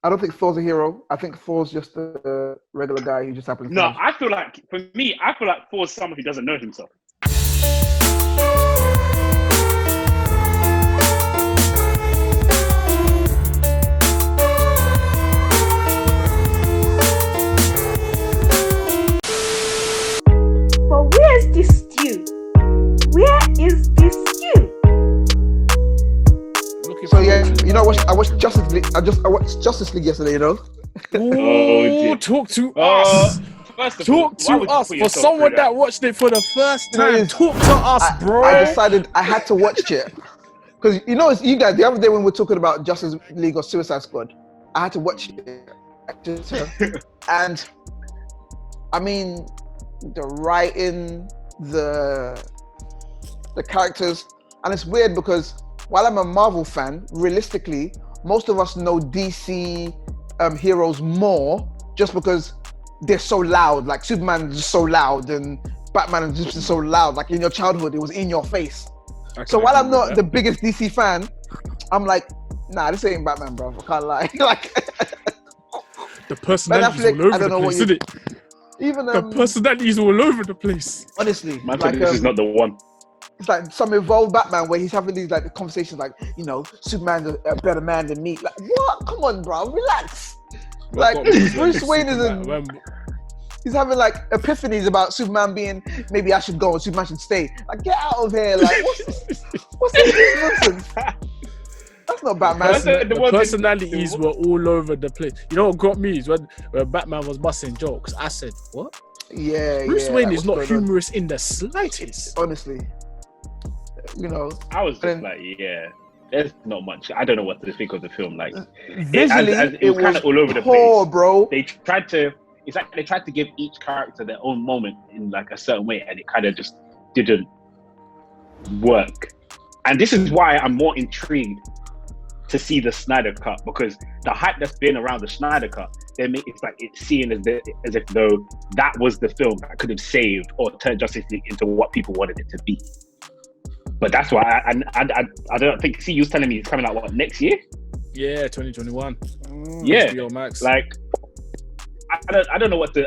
I don't think Thor's a hero. I think Thor's just a regular guy who just happens. No, I feel like Thor's someone who doesn't know himself. But where is this stew? Where is this stew? So yeah, you know, I watched Justice League. I watched Justice League yesterday. You know. Oh, talk to us. First of all, Talk to us. For someone that watched it for the first time, talk to us, bro. I decided I had to watch it because you know, you guys. The other day when we were talking about Justice League or Suicide Squad, I had to watch it, and I mean, the writing, the characters, and it's weird because while I'm a Marvel fan, realistically, most of us know DC heroes more just because they're so loud. Like Superman is just so loud, and Batman is just so loud. Like in your childhood, it was in your face. So while I'm not the biggest DC fan, I'm like, nah, this ain't Batman, bro. I can't lie. Like the personalities all over the place, isn't it? Even the personalities all over the place. Honestly, man, like, this is not the one. It's like some evolved Batman where he's having these like conversations like, you know, Superman's a better man than me. Like, what? Come on, bro, relax. Like Bruce Wayne he's having like epiphanies about Superman being, maybe I should go and Superman should stay. Like, get out of here. Like, what's this nonsense? That's not Batman. The personalities were all over the place. You know what got me is when Batman was busting jokes. I said, what? Yeah, Bruce Wayne is not humorous in the slightest. Honestly. You know, I was just like, yeah, there's not much. I don't know what to think of the film. Like, visually, it was kind of all over the poor, place, bro. They tried to give each character their own moment in like a certain way, and it kind of just didn't work. And this is why I'm more intrigued to see the Snyder Cut, because the hype that's been around the Snyder Cut, it's like it's seen as if though that was the film that could have saved or turned Justice League into what people wanted it to be. But that's why I don't think. See, you was telling me it's coming out what, next year? Yeah, 2021. Yeah, HBO Max. Like, I don't know what to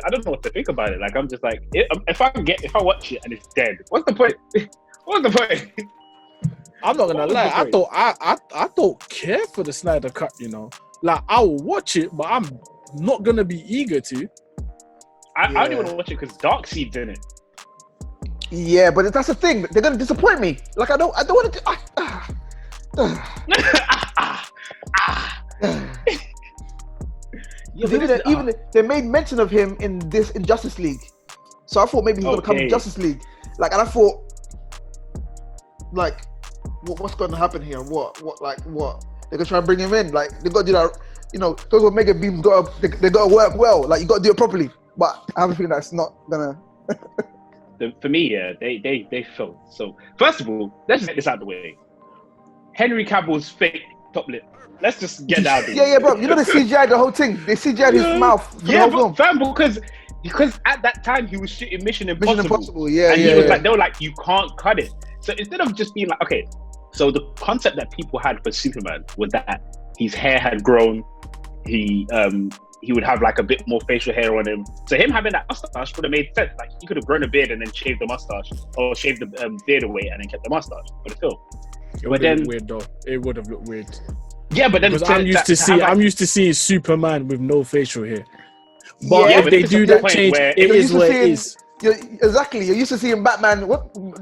think about it. Like, I'm just like, if I watch it and it's dead, what's the point? What's the point? I'm not gonna lie. I don't care for the Snyder Cut. You know, like I will watch it, but I'm not gonna be eager to. I only want to watch it because Darkseid's in it. Yeah, but that's the thing. They're gonna disappoint me. Like I don't want to. Even they made mention of him in Justice League, so I thought maybe he's gonna come to Justice League. Like, and I thought, like, what's going to happen here? What? They're gonna try and bring him in. Like, they got to do that. You know, those Omega beams they got to work well. Like, you got to do it properly. But I have a feeling that's not gonna. For me, yeah, they failed. So first of all, let's get this out of the way. Henry Cavill's fake top lip. Let's just get that out of the way. Yeah, bro. You know they CGI'd the whole thing. They CGI'd his mouth. Yeah, but fam, because at that time he was shooting Mission Impossible. Yeah, and he was like, they were like, you can't cut it. So instead of just being like, okay, so the concept that people had for Superman was that his hair had grown. He would have like a bit more facial hair on him. So him having that mustache would have made sense. Like, he could have grown a beard and then shaved the mustache, or shaved the beard away and then kept the mustache for the film. It would have looked weird though. It would have looked weird. Yeah, but then because I'm used to seeing Superman with no facial hair. But if they do that change, it is what it is. Exactly. You're used to seeing Batman.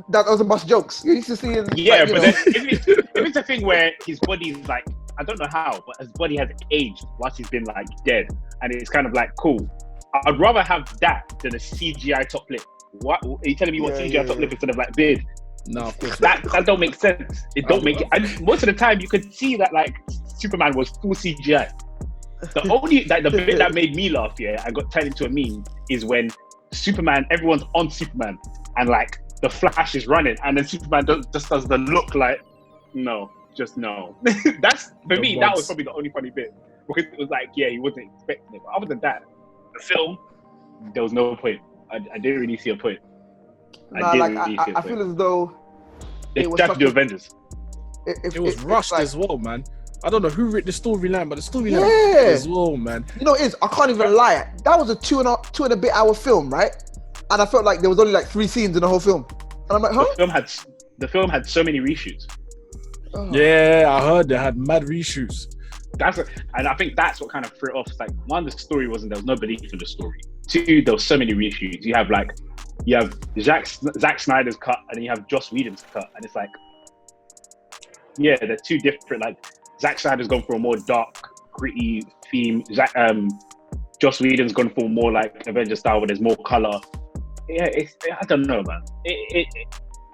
That doesn't bust jokes. You're used to seeing. Yeah, like, but then if it's a thing where his body is like, I don't know how, but his body has aged once he's been like dead, and it's kind of like cool. I'd rather have that than a CGI top lip. What are you telling me? You want CGI top lip instead of like beard? No, of course that don't make sense. It don't make it. And most of the time, you could see that like Superman was full CGI. The only the bit that made me laugh, and got turned into a meme, is when Superman, everyone's on Superman, and like the Flash is running, and then Superman just does the look like, no, just no. That's for me. That was probably the only funny bit, because it was like, yeah, he wasn't expecting it. But other than that, the film, there was no point. I didn't really see a point. I feel as though they tried to do Avengers. It was rushed as well, man. I don't know who wrote the storyline, but the storyline Yeah. as well, man. You know what it is? I can't even lie. That was a two and a bit hour film, right? And I felt like there was only like 3 scenes in the whole film. And I'm like, huh? The film had so many reshoots. Oh. Yeah, I heard they had mad reshoots. And I think that's what kind of threw it off. It's like, one, the story there was no belief in the story. 2, there was so many reshoots. You have Zack Snyder's cut, and then you have Joss Whedon's cut, and it's like, yeah, they're 2 different. Like, Zack Snyder's gone for a more dark, gritty theme. Joss Whedon's gone for more like Avengers style, where there's more color. Yeah, I don't know, man.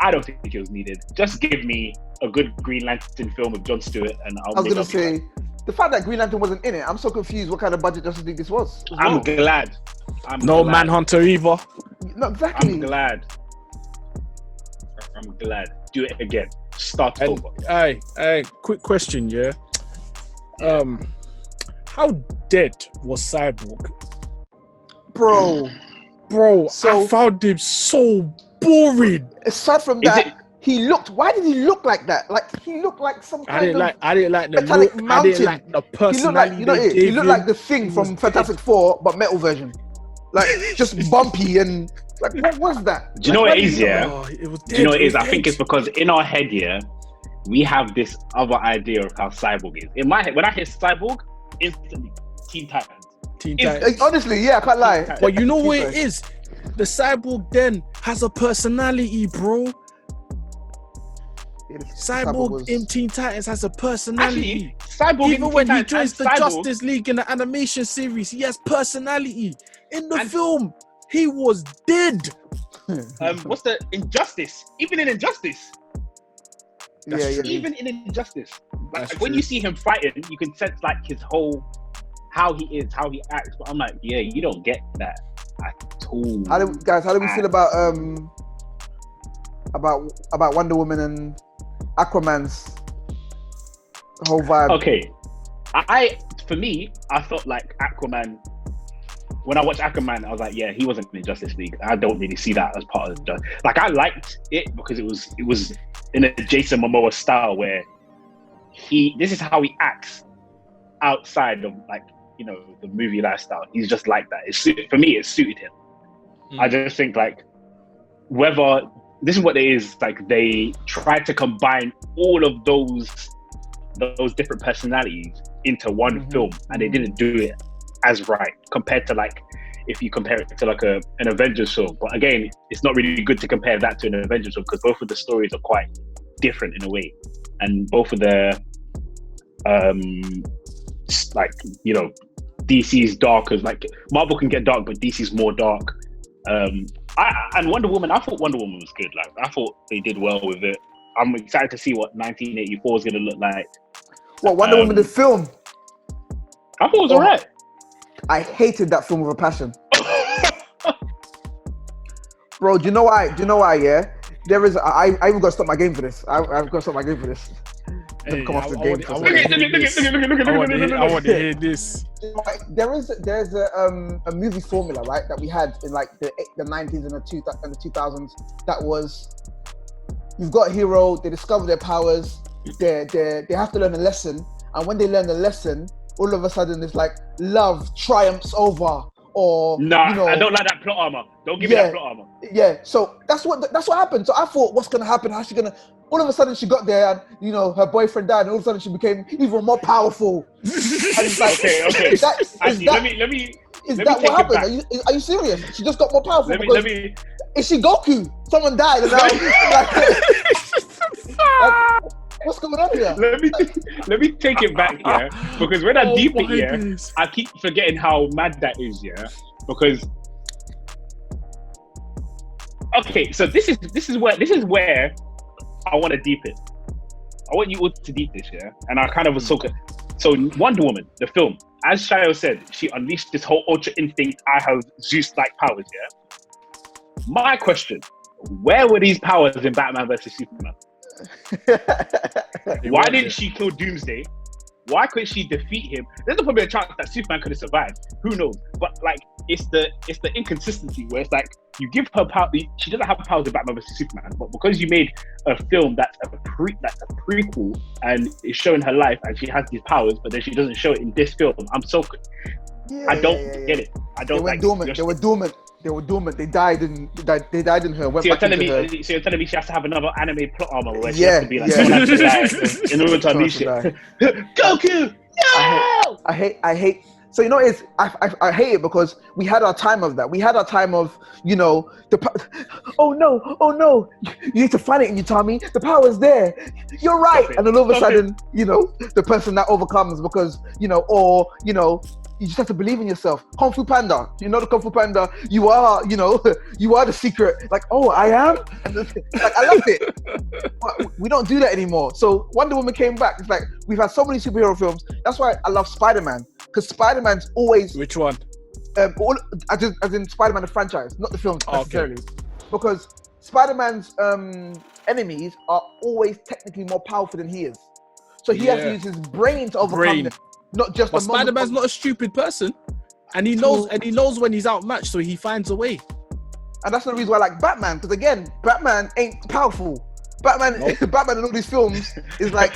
I don't think it was needed. Just give me a good Green Lantern film with Jon Stewart, and I was gonna say, the fact that Green Lantern wasn't in it, I'm so confused. What kind of budget Justice League this was? I'm glad. No Manhunter either. No, exactly. I'm glad. Do it again. Start over. Hey, quick question, yeah. How dead was Cyborg? Bro, So- I found him so boring. Aside from that, why did he look like that? Like, he looked like some kind I didn't like the metallic look. I mountain. didn't like the personality. He looked like the Thing from Fantastic Four, but metal version. Like, just bumpy and like, what was that? Do you know what it is, yeah? It was Do you know what it is? I think it's because in our head, yeah, we have this other idea of how Cyborg is. In my head, when I hear Cyborg, instantly Teen Titans. Honestly, yeah, I can't lie. But you know what it is? The Cyborg then has a personality, bro. Cyborg in Teen Titans has a personality. Actually, Cyborg even when he joins the Cyborg, Justice League in the animation series, he has personality. In the film, he was dead. What's the Injustice? Even in Injustice. Even in Injustice. Like when you see him fighting, you can sense like his whole how he is, how he acts. But I'm like, yeah, you don't get that at all. How do we feel about Wonder Woman and Aquaman's whole vibe? Okay, for me, I felt like Aquaman. When I watched Aquaman, I was like, yeah, he wasn't in Justice League. I don't really see that as part of the like. I liked it because it was in a Jason Momoa style where this is how he acts outside of like, you know, the movie lifestyle. He's just like that. For me, it suited him. I just think like whether this is what it is, like they tried to combine all of those different personalities into one film, and they didn't do it as right compared to like if you compare it to like an Avengers film. But again, it's not really good to compare that to an Avengers film because both of the stories are quite different in a way, and both of the like, you know, DC's dark as like Marvel can get dark, but DC's more dark. And Wonder Woman, I thought Wonder Woman was good. Like I thought they did well with it. I'm excited to see what 1984 is going to look like. What, Wonder Woman the film? I thought it was alright. I hated that film with a passion. Bro, do you know why? Yeah, there is. I even got to stop my game for this. I've got to stop my game for this. Hey, come off the I game. want to hear this. There's a movie formula, right, that we had in like the 90s and the 2000s. That was, you've got a hero. They discover their powers. They have to learn a lesson, and when they learn the lesson, all of a sudden it's like love triumphs over. Or nah, you know, I don't like that plot armor. Don't give me that plot armor. Yeah, so that's what happened. So I thought, what's gonna happen? How's she gonna? All of a sudden she got there, and you know her boyfriend died, and all of a sudden she became even more powerful. And it's like, okay. Is that what happened? Are you serious? She just got more powerful. Is she Goku? Someone died, and now what's going on here? Let me take it back, yeah. Because when I deep it, yeah, I keep forgetting how mad that is, yeah. Because okay, so this is where I want to deep it. I want you all to deep this, yeah. And I kind of was so Wonder Woman, the film, as Sayo said, she unleashed this whole ultra instinct. I have Zeus-like powers, yeah. My question: where were these powers in Batman vs Superman? Why didn't she kill Doomsday? Why couldn't she defeat him? There's probably a chance that Superman could have survived. Who knows? But like, it's the inconsistency where it's like you give her power. She doesn't have powers of Batman versus Superman, but because you made a film that's a prequel and is showing her life and she has these powers, but then she doesn't show it in this film. I don't get it. I don't. They were dormant. They were dormant. They died in her. So you're telling me she has to have another anime plot armor where she has to be like in order to unleash it. Goku! No! I hate. So I hate it because we had our time of that. We had our time of oh no, you need to find it in you, Tommy. The power's there. You're right. And then all of a sudden, the person that overcomes because you just have to believe in yourself. Kung Fu Panda, the Kung Fu Panda. You are the secret. Like, oh, I am. And like, I loved it. But we don't do that anymore. So Wonder Woman came back. It's like we've had so many superhero films. That's why I love Spider-Man, because Spider-Man's always. Which one? As in Spider-Man the franchise, not the film necessarily, because Spider-Man's enemies are always technically more powerful than he is. So he has to use his brain to overcome them. Not just. But Spider-Man's not a stupid person, and he knows when he's outmatched, so he finds a way. And that's the reason why I like Batman, because again, Batman ain't powerful. Batman in all these films is like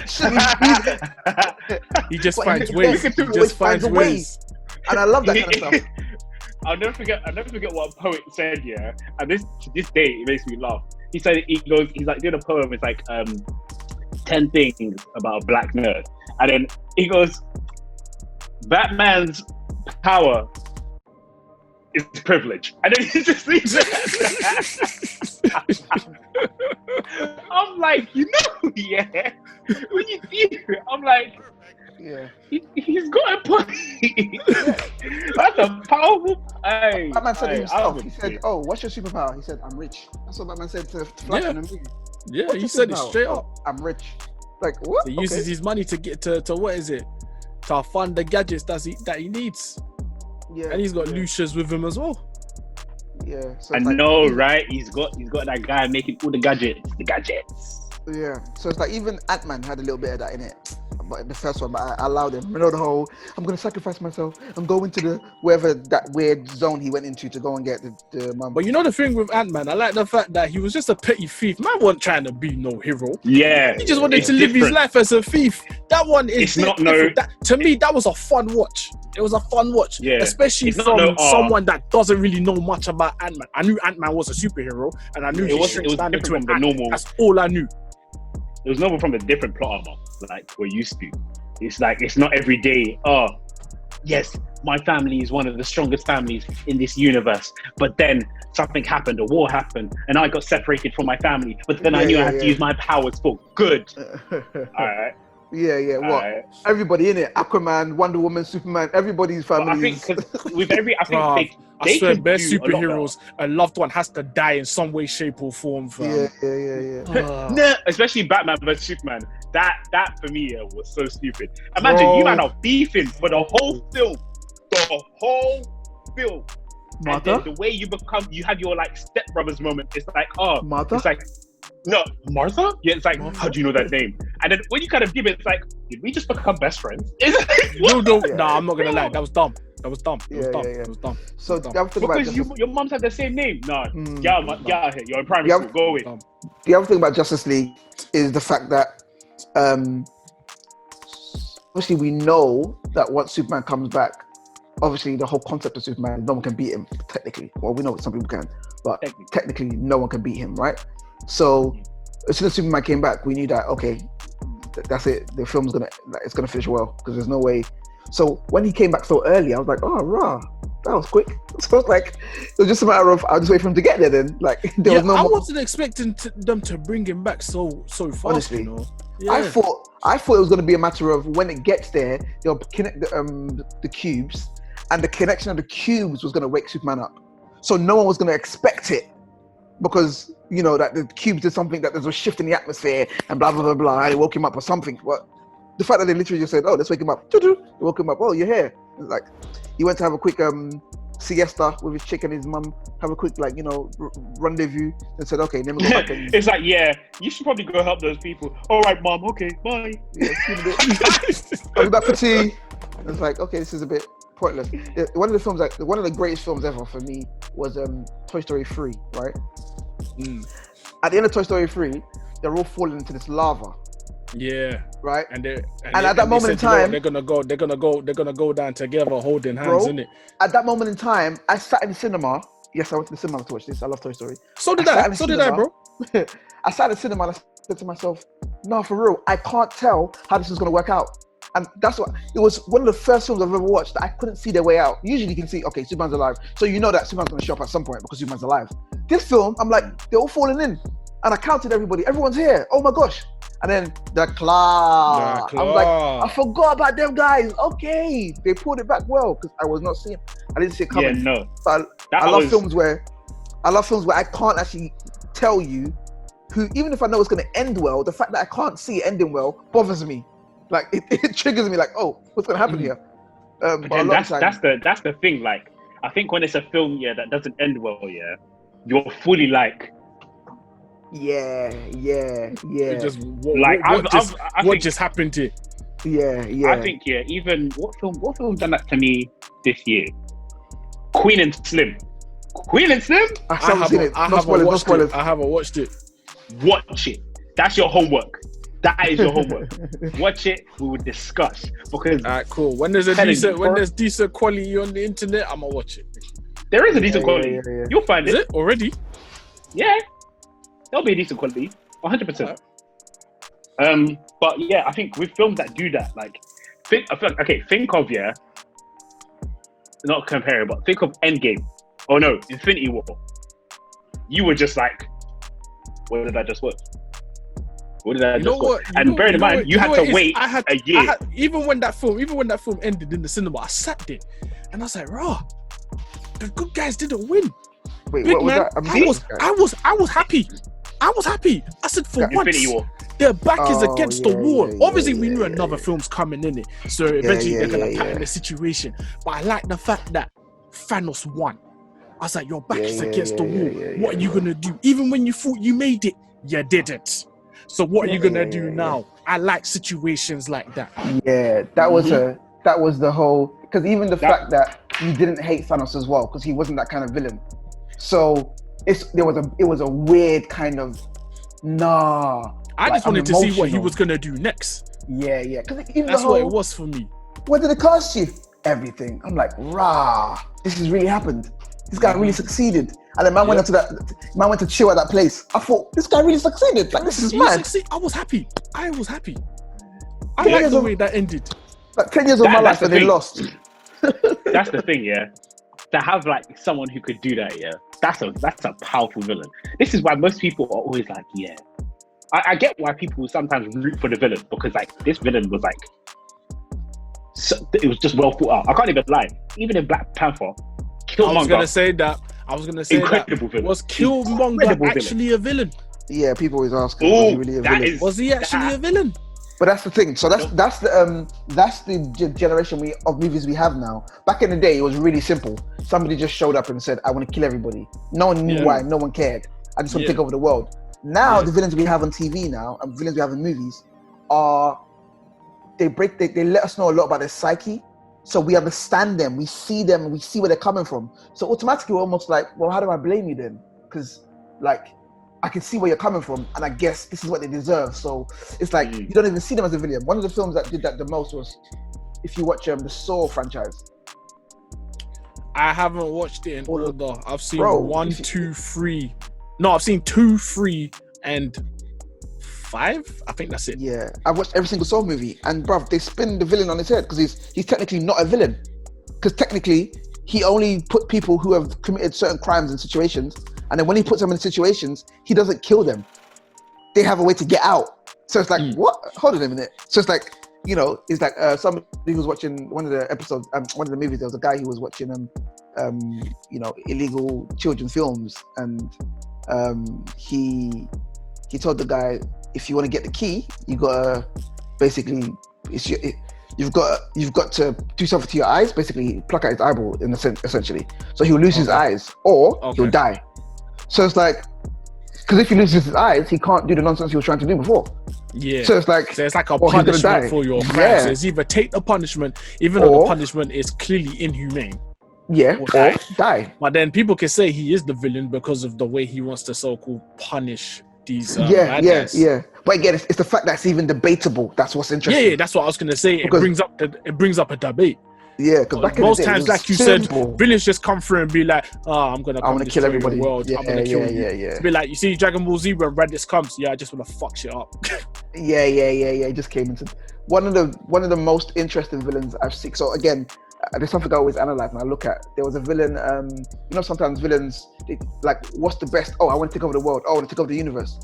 he just finds ways. He just finds ways. And I love that kind of stuff. I'll never forget what a poet said, yeah. And this day it makes me laugh. He said he's like doing a poem. It's like 10 things about a black nerd, and then he goes, Batman's power is privilege. And then he just leaves it. I'm like, yeah. When you do, I'm like, yeah. He's got a point. That's a powerful. Batman said it himself. He said, "Oh, what's your superpower?" He said, "I'm rich." That's what Batman said to Flash in the movie. Yeah, he said it straight up. I'm rich. Like what? So he uses his money to get to what is it? To fund the gadgets that he needs. Yeah. And he's got Lucius with him as well. Yeah. So I know, right? He's got that guy making all the gadgets. Yeah. So it's like even Ant-Man had a little bit of that in it. But in the first one, but I allowed him. The whole, I'm going to sacrifice myself. I'm going to wherever that weird zone he went into to go and get the mum. But the thing with Ant-Man, I like the fact that he was just a petty thief. Man wasn't trying to be no hero. Yeah. He just wanted to live his life as a thief. That one is to me, that was a fun watch. It was a fun watch. Yeah. Especially from someone that doesn't really know much about Ant-Man. I knew Ant-Man was a superhero, and I knew he shrinks down into an ant. That's all I knew. It was normal from a different plot armor, like we're used to. It's like, it's not every day, oh, yes, my family is one of the strongest families in this universe, but then something happened, a war happened, and I got separated from my family, but then I knew I had to use my powers for good. All right. Yeah. What? Right. Everybody in it, Aquaman, Wonder Woman, Superman, everybody's family. I think I swear, best superheroes, a loved one has to die in some way, shape, or form. Yeah. No, especially Batman versus Superman. That for me was so stupid. Imagine you man are beefing for the whole film. And then the way you have your like stepbrothers moment. It's like, Martha? It's like, no, Martha? Yeah, it's like, how do you know that name? And then when you kind of give it, it's like, did we just become best friends? No, I'm not gonna lie. That was dumb. It was dumb. So because your moms have the same name. No, get out here. You're in primary school. Go away. The other thing about Justice League is the fact that obviously we know that once Superman comes back, obviously the whole concept of Superman, no one can beat him technically. Well, we know some people can, but technically no one can beat him, right? So as soon as Superman came back, we knew that that's it. The film's it's gonna finish well because there's no way. So when he came back so early, I was like, oh, rah, that was quick. So it was just a matter of I'll just wait for him to get there. Then was no. I wasn't expecting them to bring him back so fast. Honestly, I thought it was going to be a matter of when it gets there, they'll connect the cubes, and the connection of the cubes was going to wake Superman up. So no one was going to expect it because that the cubes did something, that there's a shift in the atmosphere and blah blah blah blah, and it woke him up or something. But the fact that they literally just said, "Oh, let's wake him up," they woke him up. Oh, you're here. Like he went to have a quick siesta with his chick and his mum, have a quick rendezvous, and said, okay, then we go back. And it's like, yeah, you should probably go help those people. All right, mom. Okay, bye. Yeah, I'll be back for tea. It's like, okay, this is a bit pointless. One of the greatest films ever for me was Toy Story 3, right? At the end of Toy Story 3, they're all falling into this lava. Yeah. Right. And at that moment in time, they're gonna go down together, holding hands, innit? At that moment in time, I sat in the cinema. Yes, I went to the cinema to watch this. I love Toy Story. So did I, bro. I sat in the cinema and I said to myself, no, for real, I can't tell how this is gonna work out. And that's what it was. One of the first films I've ever watched that I couldn't see their way out. Usually you can see, okay, Superman's alive, so you know that Superman's gonna show up at some point because Superman's alive. This film, I'm like, they're all falling in, and I counted everybody. Everyone's here. Oh my gosh! And then the claw. I was like, I forgot about them guys. Okay, they pulled it back well because I was not seeing. I didn't see it coming. Yeah, no. So I love films where I can't actually tell you who, even if I know it's gonna end well, the fact that I can't see it ending well bothers me. Like it triggers me. Like, oh, what's gonna happen here? But that's the thing. Like, I think when it's a film, that doesn't end well, you're fully like, What just happened here? I think even what film done that to me this year? Queen and Slim. I haven't watched it. Watch it. That's your homework. That is your homework. Watch it. We will discuss because. Alright, cool. When there's decent quality on the internet, I'm gonna watch it. There is a decent quality. Yeah. You'll find it already. Yeah, there'll be a decent quality, 100%. But yeah, I think with films that do that, like, think of not comparing, but think of Endgame. Oh no, Infinity War. You were just like, what did I just watch? What did I just watch? And bear in mind, you had to wait a year. Even when that film ended in the cinema, I sat there and I was like, "Rah, the good guys didn't win." Wait, Big what man, was that? I was happy. I said, for once, their back is against the wall. Obviously, we knew another film's coming in it, so eventually they're gonna pattern the situation. But I like the fact that Thanos won. I was like, your back is against the wall. What are you gonna do? Even when you thought you made it, you didn't. So what are you gonna do now? I like situations like that. Yeah, that was the whole, because even the fact that you didn't hate Thanos as well, because he wasn't that kind of villain. So it was a weird kind of I just wanted to see what he was gonna do next. Yeah. That's what it was for me. What did it cost you? Everything. I'm like, this has really happened. This guy really succeeded. And then man went to chill at that place. I thought, this guy really succeeded. Like, this is mad. I was happy. I like the way that ended. Like 10 years of my life and they lost. That's the thing, to have like someone who could do that, that's a powerful villain. This is why most people are always like, I get why people sometimes root for the villain, because like this villain was like, it was just well thought out. I can't even lie. Even in Black Panther, Killmonger. I was gonna say that. Villain. Was Killmonger actually a villain? Yeah, people always ask, was he really a villain? Was he actually a villain? But that's the thing. So that's the generation of movies we have now. Back in the day, it was really simple. Somebody just showed up and said, "I want to kill everybody." No one knew why. No one cared. I just want to take over the world. Now the villains we have on TV now and villains we have in movies they let us know a lot about their psyche. So we understand them, we see them, and we see where they're coming from. So automatically we're almost like, well, how do I blame you then? Because like I can see where you're coming from, and I guess this is what they deserve. So it's like you don't even see them as a villain. One of the films that did that the most was, if you watch the Saw franchise. I haven't watched it in order. I've seen 1, 2, 3. No, I've seen 2, 3, and 5. I think that's it. Yeah, I watched every single Saw movie, and bruv, they spin the villain on his head because he's technically not a villain. Because technically, he only put people who have committed certain crimes in situations, and then when he puts them in situations, he doesn't kill them. They have a way to get out. So it's like, what? Hold on a minute. So it's like, it's like somebody who was watching one of the episodes, one of the movies. There was a guy who was watching illegal children's films, and he told the guy, if you want to get the key, you gotta basically you've got to do something to your eyes, basically pluck out his eyeball in a sense, essentially. So he'll lose his eyes, or he'll die. So it's like, because if he loses his eyes, he can't do the nonsense he was trying to do before. Yeah. So it's like a punishment for your crime. Yeah. So it's either take the punishment, even though the punishment is clearly inhumane. Yeah, or die. But then people can say he is the villain because of the way he wants to so-called punish these bad guys. Yeah. But again, it's the fact that's even debatable. That's what's interesting. Yeah, that's what I was gonna say. Because it brings up a debate. Yeah, because back most in the day, times, like you said, villains just come through and be like, I'm gonna kill everybody. World. I'm gonna kill you. To be like, you see Dragon Ball Z when Raditz comes, I just wanna fuck shit up. Yeah. He just came into one of the most interesting villains I've seen. So again, there's something I always analyze and I look at. There was a villain, sometimes villains, like, what's the best? Oh, I want to take over the world. Oh, I want to take over the universe.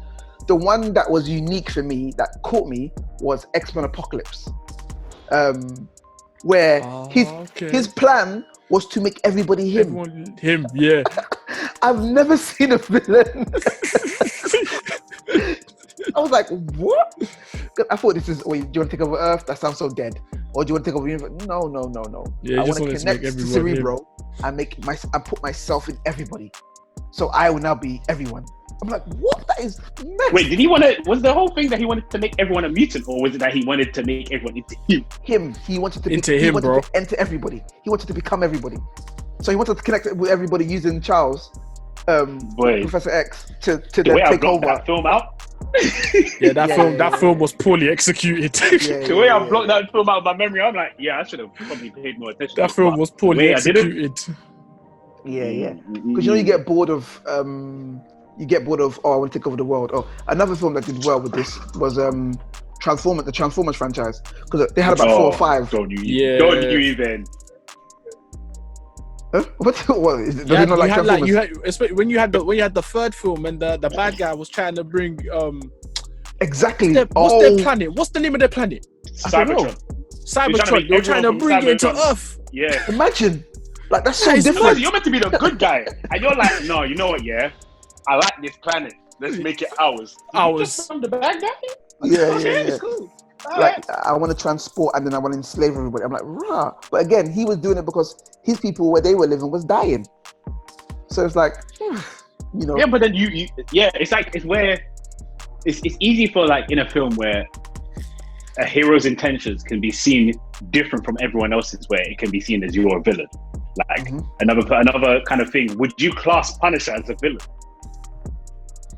The one that was unique for me, that caught me, was X-Men Apocalypse. Where his plan was to make everybody him. Him, yeah. I've never seen a villain. I was like, what? I thought this is, do you want to take over Earth? That sounds so dead. Or do you want to take over the universe? No. Yeah, I want to connect to Cerebro and put myself in everybody. So I will now be everyone. I'm like, what? That is messed. Wait, was the whole thing that he wanted to make everyone a mutant, or was it that he wanted to make everyone into him? He wanted to bro. To enter everybody. He wanted to become everybody. So he wanted to connect with everybody using Charles, Professor X, to then take over. That film out? That film was poorly executed. The way I blocked that film out of my memory, I'm like, I should have probably paid more attention. That film was poorly executed. Yeah. Because you get bored of I want to take over the world. Oh, another film that did well with this was the Transformers franchise, because they had about 4 or 5. Don't you even? Huh? What is it? When you had the third film and the bad guy was trying to bring exactly. What's their planet? What's the name of their planet? Cybertron. You're trying to bring it into Earth. Yeah. Imagine. Like, that's so different. You're meant to be the good guy, and you're like, no, you know what? Yeah, I like this planet. Let's make it ours. From the bad guy? Yeah. Cool. Like, I want to transport and then I want to enslave everybody. I'm like, rah. But again, he was doing it because his people where they were living was dying. So it's like, Yeah, but then it's easy for, like, in a film where a hero's intentions can be seen different from everyone else's, where it can be seen as you're a villain. Like, another kind of thing. Would you class Punisher as a villain?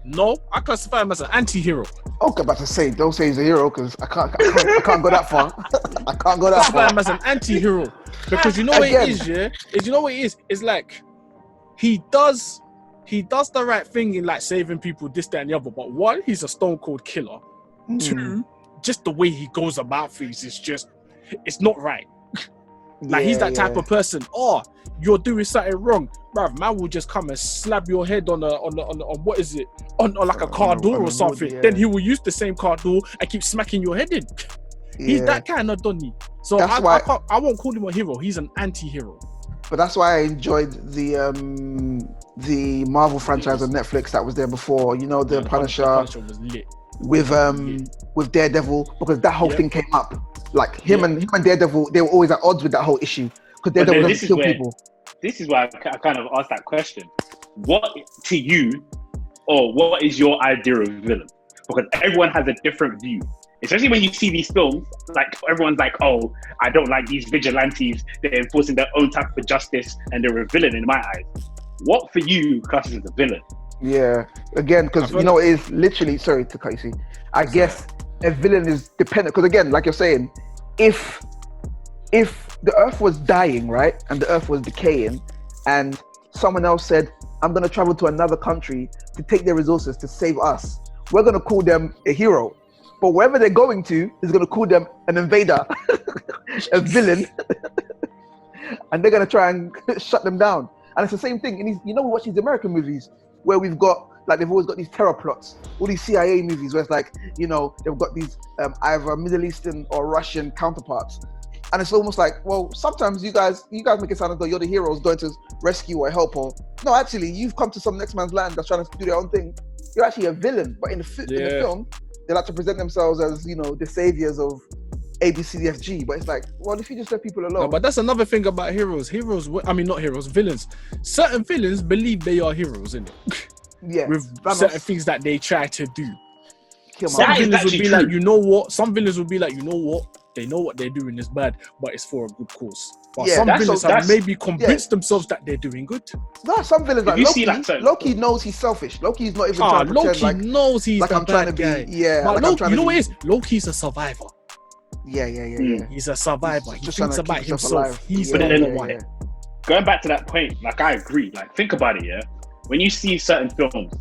No, I classify him as an anti-hero. Okay, about to say, don't say he's a hero, because I can't go that far. I can't go that far. I classify him as an anti-hero because you know what it is, yeah. You know what it is? It's like he does the right thing in, like, saving people, this, that, and the other. But one, he's a stone cold killer. 2, just the way he goes about things is just, it's not right. Like, he's that type of person. You're doing something wrong, bruv. Man will just come and slap your head on what is it? On like a car door or something. Wood, Then he will use the same car door and keep smacking your head in. He's that kind of Donny. So I won't call him a hero. He's an anti-hero. But that's why I enjoyed the Marvel franchise on Netflix that was there before. You know, the Punisher was lit. with Daredevil, because that whole thing came up. Like him and Daredevil, they were always at odds with that whole issue, because Daredevil doesn't kill people. This is why I kind of asked that question. What to you, or what is your idea of villain? Because everyone has a different view. Especially when you see these films, like, everyone's like, oh, I don't like these vigilantes. They're enforcing their own type of justice and they're a villain in my eyes. What for you classes as a villain? Yeah, again, because it is literally, sorry to cut you, see. I guess a villain is dependent, because again, like you're saying, if the earth was dying, right, and the earth was decaying, and someone else said, I'm going to travel to another country to take their resources to save us, we're going to call them a hero. But wherever they're going to is going to call them an invader, a villain, and they're going to try and shut them down. And it's the same thing. And we watch these American movies where we've got, like, they've always got these terror plots, all these CIA movies where it's like, they've got these either Middle Eastern or Russian counterparts. And it's almost like, well, sometimes you guys make it sound as though you're the heroes going to rescue or help, or no, actually, you've come to some next man's land that's trying to do their own thing. You're actually a villain, but in the film, they like to present themselves as, the saviors of A, B, C, D, F, G. But it's like, well, if you just let people alone. No, but that's another thing about heroes. Not heroes, villains. Certain villains believe they are heroes, innit? Yeah. With certain things that they try to do. Some villains would be like, you know what? Some villains would be like, you know what? They know what they're doing is bad, but it's for a good cause. But some villains have maybe convinced themselves that they're doing good. No, some villains like Loki knows he's selfish. Loki's not even trying to pretend Loki knows he's like the I'm trying to bad guy. be. Yeah, but like you know what it is? Loki's a survivor. Yeah. He's a survivor. He thinks about himself. Alive. He's the number one. Going back to that point, like I agree. Like think about it, yeah. When you see certain films,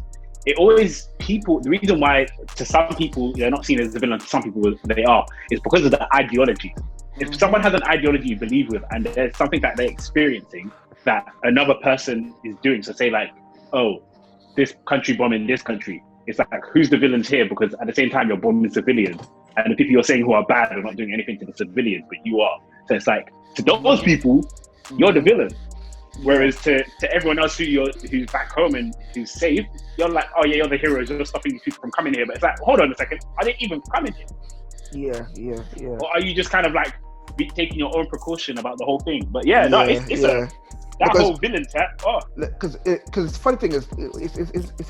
it always the reason why to some people they're not seen as a villain, to some people they are, is because of the ideology. If someone has an ideology you believe with and there's something that they're experiencing that another person is doing, so say like, oh, this country bombing this country, it's like who's the villains here? Because at the same time you're bombing civilians and the people you're saying who are bad are not doing anything to the civilians, but you are. So it's like to those people, you're the villain. Whereas to everyone else who's back home and who's safe, you're like, oh yeah, you're the heroes, you're stopping these people from coming here. But it's like, hold on a second, are they even coming here? Yeah. Or are you just kind of like taking your own precaution about the whole thing? But that whole villain tap. Because the funny thing is, it's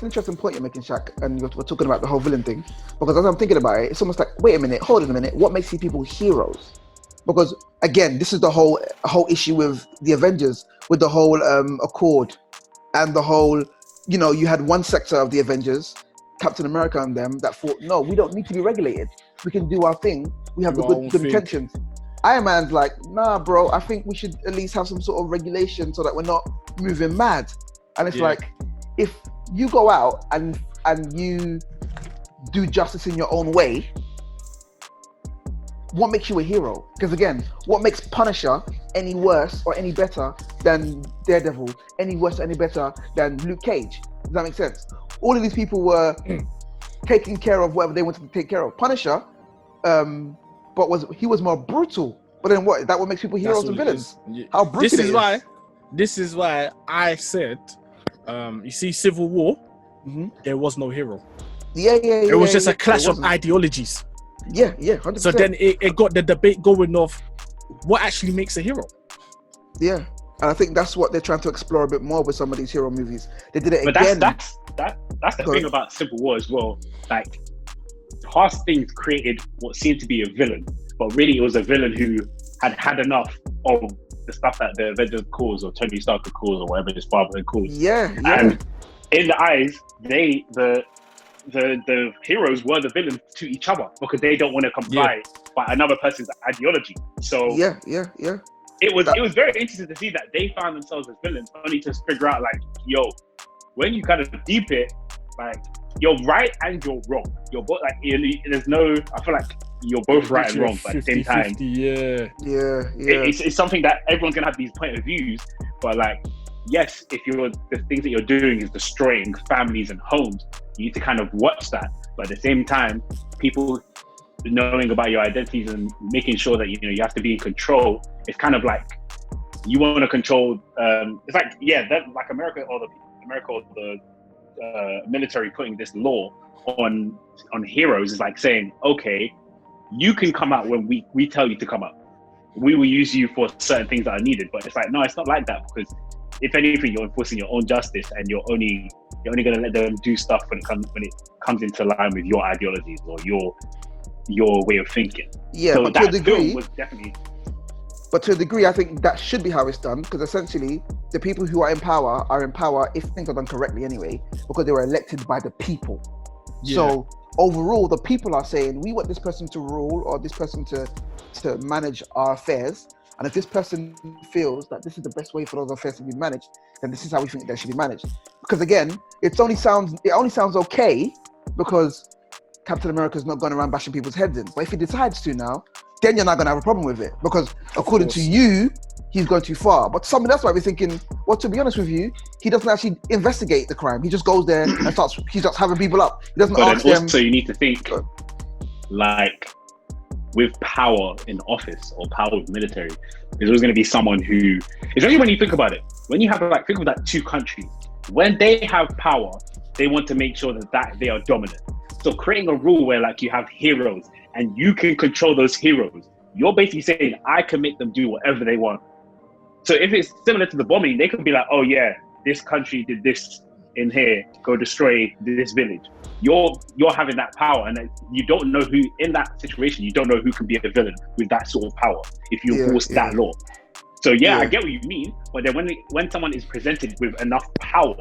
an interesting point you're making, Shaq, and we're talking about the whole villain thing. Because as I'm thinking about it, it's almost like, wait a minute, hold on a minute, what makes these people heroes? Because again, this is the whole issue with the Avengers, with the whole Accord, and the whole, you had one sector of the Avengers, Captain America and them, that thought, no, we don't need to be regulated. We can do our thing. We have the good intentions. Iron Man's like, nah, bro, I think we should at least have some sort of regulation so that we're not moving mad. And it's like, if you go out and you do justice in your own way, what makes you a hero? Because again, what makes Punisher any worse or any better than Daredevil? Any worse or any better than Luke Cage? Does that make sense? All of these people were taking care of whatever they wanted to take care of. Punisher, but he was more brutal. But then what? That what makes people heroes and villains? Yeah. How brutal This is why I said, you see, Civil War, there was no hero. Yeah. It was just a clash of ideologies. Yeah, 100%. So then it got the debate going of what actually makes a hero. Yeah, and I think that's what they're trying to explore a bit more with some of these hero movies. They did it again. But that's the thing about Civil War as well. Like, harsh things created what seemed to be a villain, but really it was a villain who had enough of the stuff that the Avengers caused, or Tony Stark could cause, or whatever his father had caused. Yeah. And in the eyes, the heroes were the villains to each other because they don't want to comply by another person's ideology. So yeah. It was very interesting to see that they found themselves as villains, only to figure out like, yo, when you kind of deep it, like you're right and you're wrong. You're both like, there's no. I feel like you're both right and wrong, but at the same time, it's something that everyone's gonna have these point of views, but like, yes, if the things that you're doing is destroying families and homes, you need to kind of watch that. But at the same time, people knowing about your identities and making sure that you have to be in control. It's kind of like you want to control. It's like like America or the military putting this law on heroes is like saying, okay, you can come out when we tell you to come out. We will use you for certain things that are needed. But it's like, no, it's not like that, because if anything, you're enforcing your own justice, and you're only going to let them do stuff when it comes into line with your ideologies or your way of thinking. Yeah, so but that to a degree, was definitely. But to a degree, I think that should be how it's done, because essentially the people who are in power if things are done correctly anyway, because they were elected by the people. Yeah. So overall, the people are saying, we want this person to rule or this person to manage our affairs. And if this person feels that this is the best way for those affairs to be managed, then this is how we think they should be managed. Because again, it only sounds okay because Captain America's not going around bashing people's heads in. But if he decides to now, then you're not going to have a problem with it, because according to you, he's going too far. But that's why we're thinking, well, to be honest with you, he doesn't actually investigate the crime. He just goes there and he starts having people up. He doesn't ask them. Also, you need to think, like, with power in office or power with military, there's always going to be someone who, especially when you think about it, when you have think of that two countries, when they have power, they want to make sure that they are dominant. So creating a rule where like you have heroes and you can control those heroes you're basically saying I can make them do whatever they want. So if it's similar to the bombing, they could be like, oh yeah, this country did this in here, go destroy this village. You're having that power, and you don't know who in that situation. You don't know who can be a villain with that sort of power if you enforce that law. So I get what you mean, but then when someone is presented with enough power,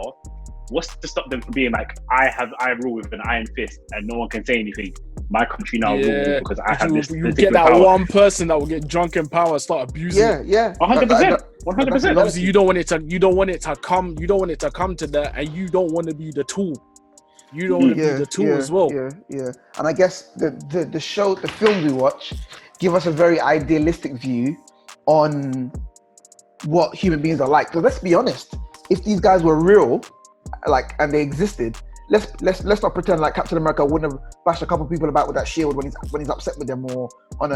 what's to stop them from being like, I rule with an iron fist and no one can say anything. My country now rules because I have this. You get that power. One person that will get drunk in power and start abusing. 100%. 100%. Obviously, you don't want it to come to that, and you don't want to be the tool. You don't want to be the tool as well. Yeah. And I guess the show, the films we watch, give us a very idealistic view on what human beings are like. Because let's be honest, if these guys were real, like, and they existed, let's not pretend like Captain America wouldn't have bashed a couple people about with that shield when he's upset with them, or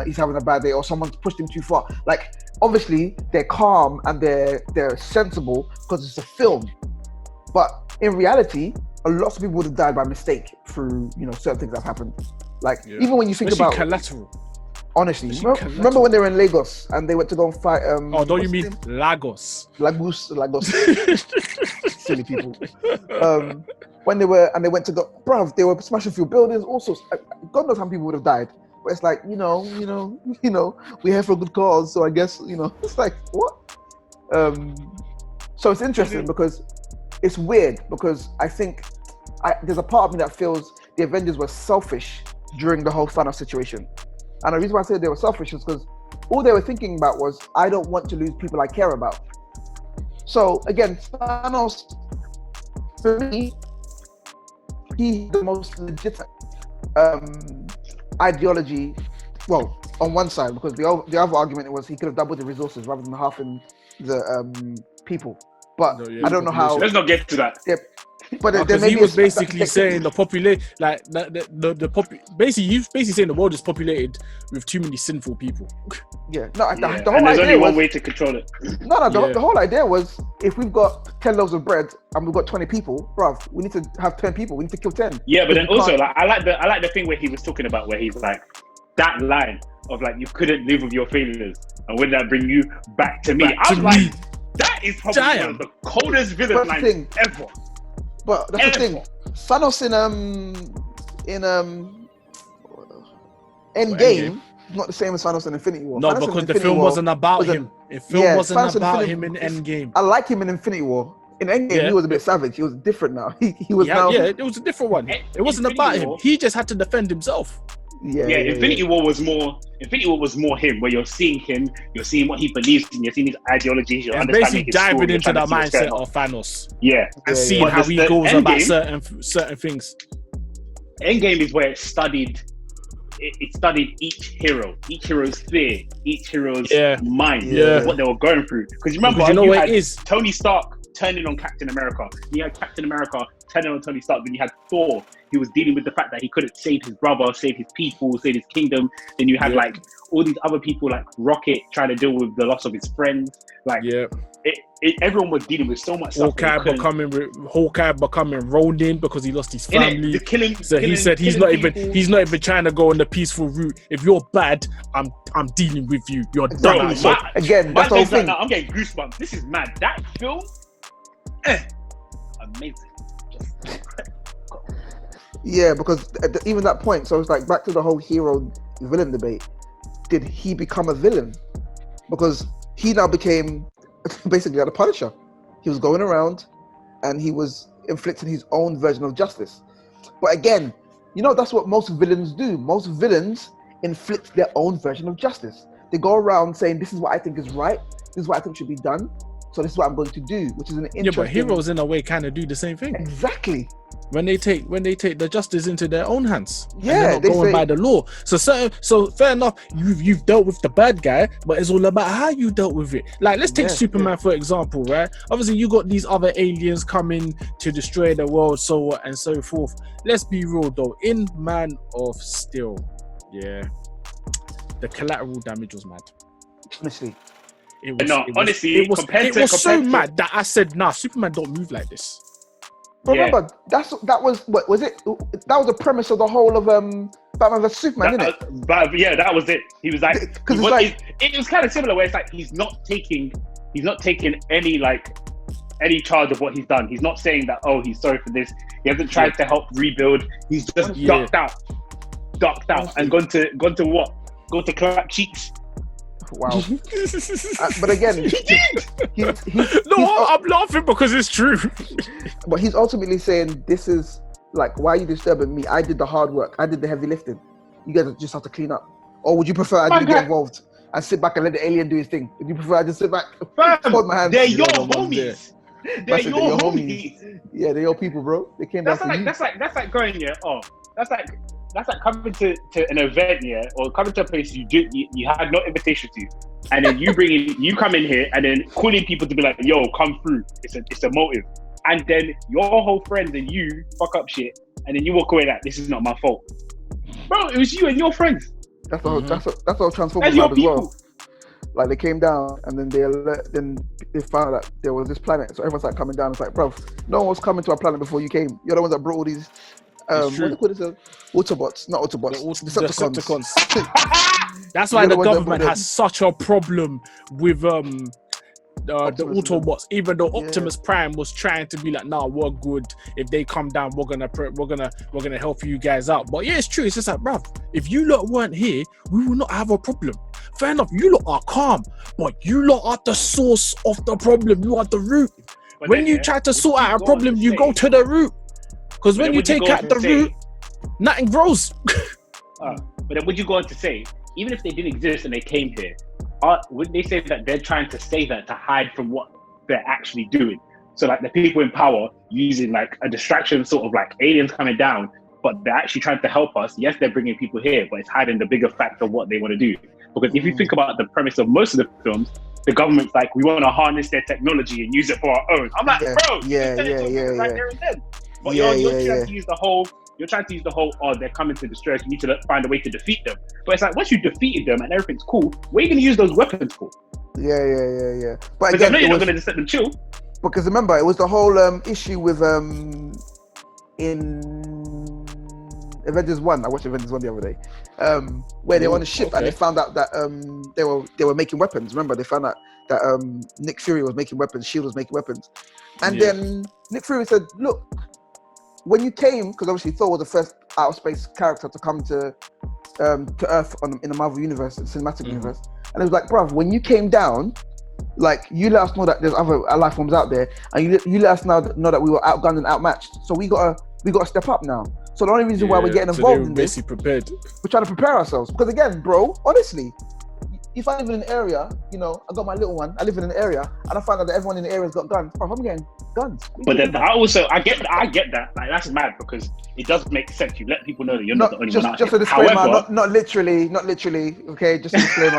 he's having a bad day, or someone's pushed him too far. Like, obviously they're calm and they're sensible because it's a film, but in reality, a lot of people would have died by mistake through certain things that have happened. Like even when you think about collateral. Honestly, remember when they were in Lagos and they went to go and fight? Don't you mean Lagos? Lagos. Silly people. When they went to go, bruv, they were smashing through buildings. Also, God knows how many people would have died. But it's like, we're here for a good cause. So I guess, it's like, what? So it's interesting because it's weird, because I think there's a part of me that feels the Avengers were selfish during the whole Thanos situation. And the reason why I say they were selfish is because all they were thinking about was, I don't want to lose people I care about. So again, Thanos, for me, he's the most legitimate ideology. Well, on one side, because the other argument was he could have doubled the resources rather than halving the people. But I don't know how. Let's not get to that. Yeah, but because he was basically saying the population, like basically, he's basically saying the world is populated with too many sinful people. The whole and there's idea only one was, way to control it. The whole idea was, if we've got 10 loaves of bread and we've got 20 people, bruv, we need to have 10 people. We need to kill 10. Yeah, but then also, like, I like the thing where he was talking about, where he's like, that line of like, you couldn't live with your failures, and wouldn't that bring you back to me? I was like, that is probably one of the coldest villain lines ever. But that's the thing. Thanos in Endgame, not the same as Thanos in Infinity War. No, Thanos because the film wasn't about him. The film wasn't about him in Endgame. I like him in Infinity War. In Endgame, he was a bit savage. He was different now. He was now. Yeah, it was a different one. It wasn't about him. He just had to defend himself. Infinity War was more him, where you're seeing him, you're seeing what he believes in, you're seeing his ideologies, you're basically diving into the mindset of Thanos. And seeing how he goes about certain things. Endgame is where it studied each hero's fear, each hero's mind, what they were going through. Because you remember, you had Tony Stark turning on Captain America. You had Captain America turning on Tony Stark. Then you had Thor. He was dealing with the fact that he couldn't save his brother, save his people, save his kingdom. Then you had like all these other people like Rocket trying to deal with the loss of his friends. Like everyone was dealing with so much stuff. Hawkeye becoming Ronin because he lost his family. He said he's not even trying to go on the peaceful route. If you're bad, I'm dealing with you. You're done. That's the whole thing. I'm getting goosebumps. This is mad. That film, amazing. Yeah, because even that point, so it's like back to the whole hero villain debate. Did he become a villain? Because he now became basically like the Punisher. He was going around and he was inflicting his own version of justice. But again, that's what most villains do. Most villains inflict their own version of justice. They go around saying, this is what I think is right, this is what I think should be done, so this is what I'm going to do, which is an interesting... Yeah, but heroes in a way kind of do the same thing. Exactly. When they take the justice into their own hands, they're not going by the law. So fair enough, you've dealt with the bad guy, but it's all about how you dealt with it. Like, let's take Superman for example, right? Obviously, you got these other aliens coming to destroy the world, so on and so forth. Let's be real though, in Man of Steel, the collateral damage was mad. Honestly, it was so mad that I said, nah, Superman don't move like this. remember, that was what was it? That was the premise of the whole of Batman vs Superman, isn't it? But yeah, that was it. He was like, because it was kind of similar, where it's like he's not taking any charge of what he's done. He's not saying that, oh, he's sorry for this. He hasn't tried to help rebuild. He's just ducked out, and gone to what? Go to clap cheeks. Wow. But again, I'm laughing because it's true. But he's ultimately saying, this is like, why are you disturbing me? I did the hard work. I did the heavy lifting. You guys just have to clean up. Or would you prefer I didn't get involved and sit back and let the alien do his thing? Would you prefer I just sit back, hold my hands? They're your homies. They're your homies. Yeah, they're your people, bro. They came back. That's like going, yeah. Oh, that's like coming to an event, yeah, or coming to a place you had no invitation to, and then you come in here and then calling people to be like, yo, come through. It's a motive, and then your whole friends and you fuck up shit, and then you walk away like, this is not my fault, bro. It was you and your friends. That's what Transformers had as well. Like they came down and then they found out there was this planet, so everyone started coming down. It's like, bro, no one was coming to our planet before you came. You're the ones that brought all these. What do they call it? Autobots, not Autobots. Decepticons. That's why the government has such a problem with the Autobots. Even though Optimus Prime was trying to be like, nah, we're good. If they come down, we're gonna help you guys out. But yeah, it's true. It's just like, bruv, if you lot weren't here, we will not have a problem. Fair enough, you lot are calm, but you lot are the source of the problem. You are the root. But when you try to sort out a problem, you go to the root. Because when you take out the root, nothing grows. But then would you go on to say, even if they didn't exist and they came here, wouldn't they say that they're trying to say that to hide from what they're actually doing? So like the people in power using like a distraction, sort of like aliens coming down, but they're actually trying to help us. Yes, they're bringing people here, but it's hiding the bigger fact of what they want to do. Because if you think about the premise of most of the films, the government's like, we want to harness their technology and use it for our own. I'm like, bro, right there and then. But you're trying to use the whole. You're trying to use the whole. Oh, they're coming to destroy us. You need to find a way to defeat them. But it's like once you defeated them and everything's cool, where are you going to use those weapons for? Yeah. But again, I know you're not going to just let them chill. Because remember, it was the whole issue with in Avengers 1. I watched Avengers 1 the other day, where they were on a ship and they found out that they were making weapons. Remember, they found out that Nick Fury was making weapons, S.H.I.E.L.D. was making weapons, and then Nick Fury said, "Look, when you came, because obviously Thor was the first outer space character to come to Earth in the Marvel universe, the cinematic universe, and it was like, bruv, when you came down, like you let us know that there's other life forms out there, and you let us know that we were outgunned and outmatched. So we gotta step up now. So the only reason why we're getting involved in this, prepared. We're trying to prepare ourselves. Because again, bro, honestly, if I live in an area, I got my little one, I live in an area, and I find out that everyone in the area's got guns, bro, I'm getting guns. But then I get that. Like that's mad because it does make sense. You let people know that you're not the only one out just here. A disclaimer, however, not literally, okay, just a disclaimer.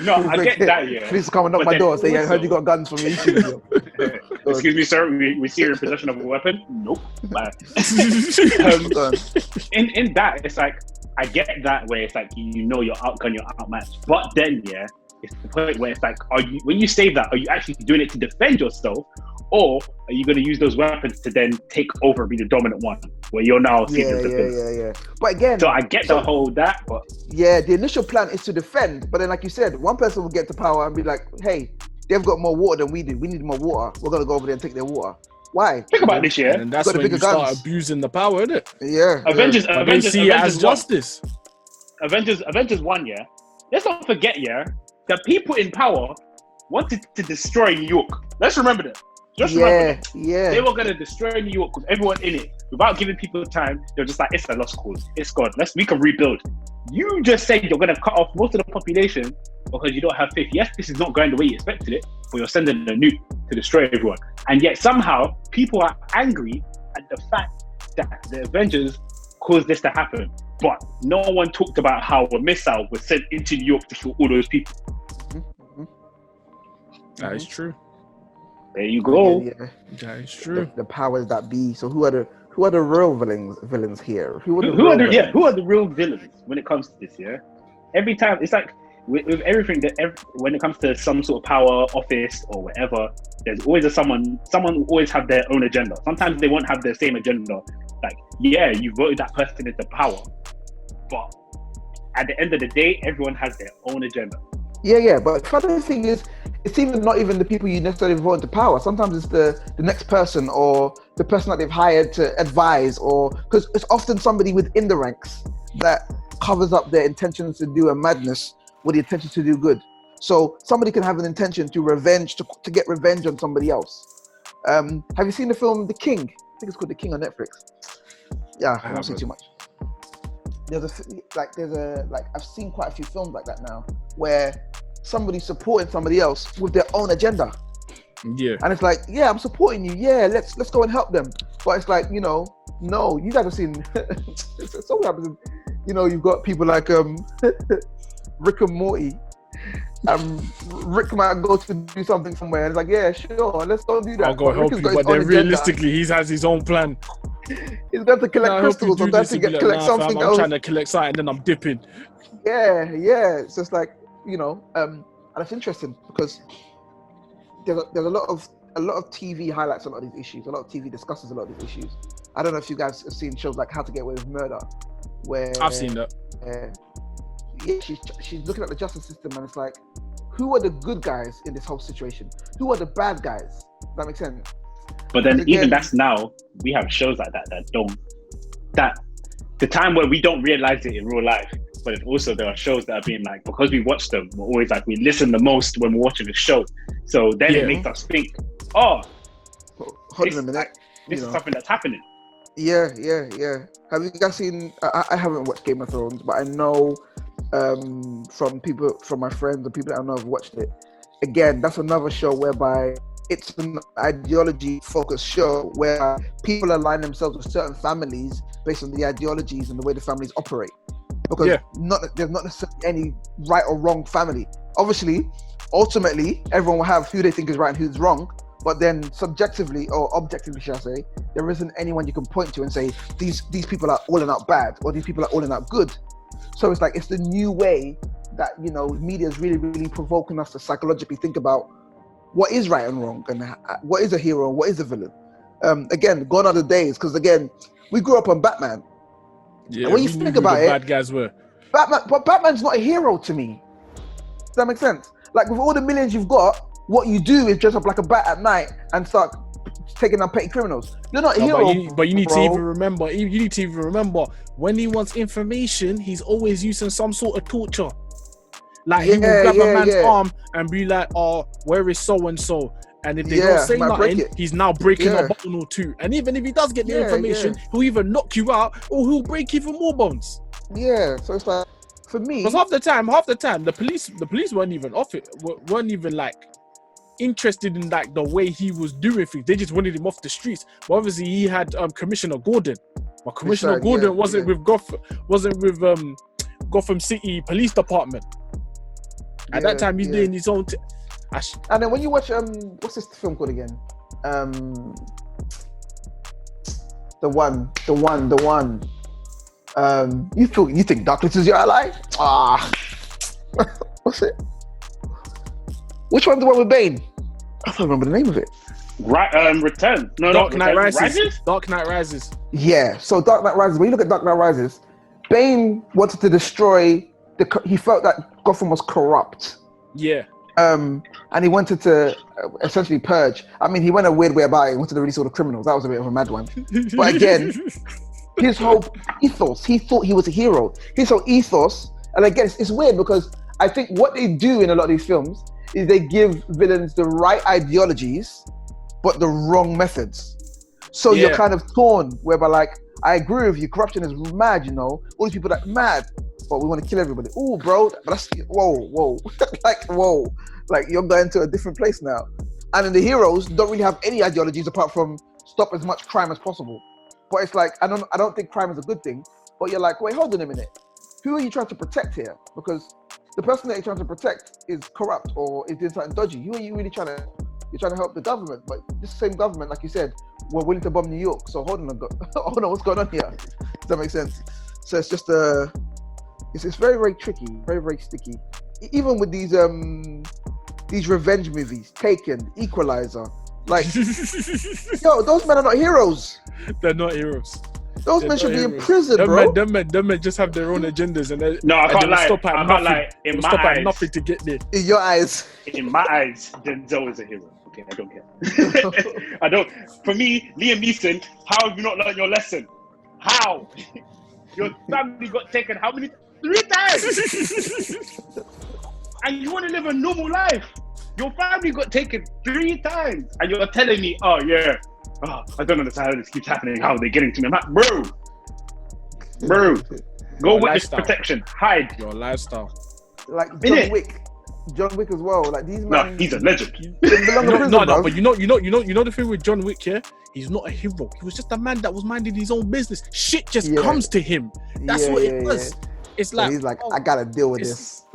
No, I get that, yeah. Please come and knock my door and say, I heard you got guns from YouTube. Excuse me, sir, we see you're in possession of a weapon? Nope. In that, it's like, I get that way. It's like, you're outgunned, you're outmatched. But then, it's the point where it's like, when you say that, are you actually doing it to defend yourself? Or are you going to use those weapons to then take over and be the dominant one? Where you're now seeing the defense. Yeah. But again... So I get the whole that, but... Yeah, the initial plan is to defend. But then, like you said, one person will get to power and be like, hey, they've got more water than we did. We need more water. We're going to go over there and take their water. Why? Think about this, yeah? And that's when you start abusing the power, isn't it? Yeah. Avengers see it as justice. Avengers 1, yeah? Let's not forget, the people in power wanted to destroy New York. Let's remember that. Just remember that. Yeah. They were going to destroy New York with everyone in it. Without giving people time, they're just like, it's a lost cause. It's gone. We can rebuild. You just said you're going to cut off most of the population because you don't have faith. Yes, this is not going the way you expected it, but you're sending a nuke to destroy everyone. And yet somehow people are angry at the fact that the Avengers caused this to happen. But no one talked about how a missile was sent into New York to kill all those people. That is true. There you go. Yeah. That is true. The powers that be. So who are the real villains here? Who are the real villains when it comes to this? Yeah. Every time it's like with everything when it comes to some sort of power, office, or whatever, there's always someone will always have their own agenda. Sometimes they won't have the same agenda. Like, yeah, you voted that person into power, but at the end of the day, everyone has their own agenda. Yeah. But the funny thing is, it's even not even the people you necessarily vote into power. Sometimes it's the next person or the person that they've hired to advise, or because it's often somebody within the ranks that covers up their intentions to do a madness with the intention to do good. So somebody can have an intention to get revenge on somebody else. Have you seen the film The King? I think it's called The King on Netflix. Yeah, I won't say too much. I've seen quite a few films like that now, where somebody's supporting somebody else with their own agenda. Yeah. And it's like, yeah, I'm supporting you. Yeah, let's go and help them. But it's like, no, you guys have seen. It's so happens. You've got people like Rick and Morty. Rick might go to do something somewhere, and it's like, yeah, sure, let's go do that. I'll go help you, but then realistically, he has his own plan. He's got to collect crystals, or to collect something else. I'm trying to collect something, then I'm dipping. Yeah. It's just like, and it's interesting because there's a lot of TV highlights a lot of these issues. A lot of TV discusses a lot of these issues. I don't know if you guys have seen shows like How to Get Away with Murder, where I've seen that. She's looking at the justice system, and it's like, who are the good guys in this whole situation? Who are the bad guys? Does that make sense? But then even that's now, we have shows like that the time where we don't realize it in real life, but also there are shows that are being like, because we watch them, we're always like, we listen the most when we're watching the show. So then it makes us think, hold on a minute. This is something that's happening. Yeah. Have you guys seen, I haven't watched Game of Thrones, but I know from my friends and people that I know have watched it. Again, that's another show whereby it's an ideology-focused show where people align themselves with certain families based on the ideologies and the way the families operate. Because there's not necessarily any right or wrong family. Obviously, ultimately, everyone will have who they think is right and who's wrong. But then subjectively, or objectively, should I say, there isn't anyone you can point to and say, these people are all and out bad, or these people are all and out good. So it's like, it's the new way that, media is really, really provoking us to psychologically think about what is right and wrong, and what is a hero and what is a villain. Again, gone are the days, because again, we grew up on Batman. Yeah, and when you think about it, bad guys were. Batman's not a hero to me. Does that make sense? Like, with all the millions you've got, what you do is dress up like a bat at night and start taking down petty criminals. You're not a hero. But you need to even remember. You need to even remember, when he wants information, he's always using some sort of torture. Like, he will grab a man's arm and be like, "Oh, where is so and so?" And if they don't say nothing, he's now breaking a bone or two. And even if he does get the information, he'll either knock you out or he'll break even more bones. Yeah. So it's like, for me, because half the time, the police weren't even off it. weren't even like interested in like the way he was doing things. They just wanted him off the streets. But obviously he had Commissioner Gordon. But Commissioner Gordon wasn't with Gotham City Police Department. At that time, he's doing his own. And then when you watch what's this film called again? The one. You think Darkness is your ally? What's it? Which one's the one with Bane? I don't remember the name of it. Return. No, Dark Knight Rises. Dark Knight Rises. Yeah. So Dark Knight Rises. When you look at Dark Knight Rises, Bane wanted to destroy he felt that Gotham was corrupt. Yeah. And he wanted to essentially purge. I mean, he went a weird way about it. He wanted to release all the criminals. That was a bit of a mad one. But again, his whole ethos, he thought he was a hero. His whole ethos, and again, it's weird because I think what they do in a lot of these films is they give villains the right ideologies, but the wrong methods. So you're kind of torn, whereby like, I agree with you, corruption is mad, all these people that mad, but we want to kill everybody. Oh, bro, but that's, whoa. Like you're going to a different place now. And then the heroes don't really have any ideologies apart from stop as much crime as possible. But it's like, I don't think crime is a good thing, but you're like, wait, hold on a minute. Who are you trying to protect here? Because the person that you're trying to protect is corrupt or is doing something dodgy. Who are you really you're trying to help the government, but this same government, like you said, were willing to bomb New York. So hold on, what's going on here? Does that make sense? So it's just it's very, very tricky, very, very sticky. even with these revenge movies, Taken, Equalizer, like, yo, those men are not heroes. They're not heroes. Those men should be in prison, bro. Them men just have their own agendas, and I can't lie. In my eyes, nothing to get there. In your eyes, in my eyes, Denzel is a hero. Okay, I don't care. I don't. For me, Liam Neeson, how have you not learned your lesson? How? Your family got taken how many? 3 times. And you want to live a normal life. Your family got taken 3 times, and you're telling me, oh yeah. Oh, I don't understand how this keeps happening. How are they getting to me? I'm like, bro, go witness protection. Hide your lifestyle. Like John Wick as well. Like these men. No, he's a legend. No, but you know the thing with John Wick, yeah? He's not a hero. He was just a man that was minding his own business. Shit just comes to him. That's what it does. It's like, so he's like, I gotta deal with this.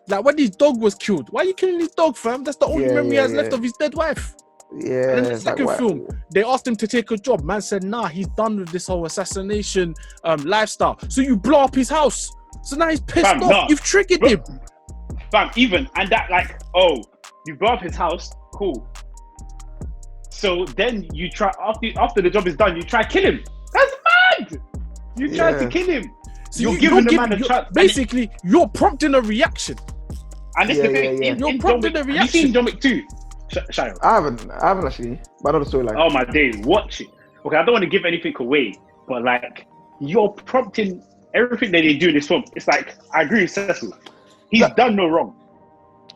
Like when his dog was killed, why are you killing his dog, fam? That's the only memory he has left of his dead wife. Yeah. And then the second film, they asked him to take a job. Man said, nah, he's done with this whole assassination lifestyle. So you blow up his house. So now he's pissed off. Nah. You've triggered him. Fam, even, and that like, oh, you blow up his house, cool. So then you try, after the job is done, you try to kill him. That's mad! You try to kill him. So you're giving the man a chance. Basically, you're prompting a reaction. And this is the thing, you're prompting a reaction. Have you seen John Wick 2? Sayo? I haven't actually, but I know the storyline. Oh my days, watch it. Okay, I don't want to give anything away, but like, you're prompting everything that they do in this film. It's like, I agree with Cecil. He's done no wrong.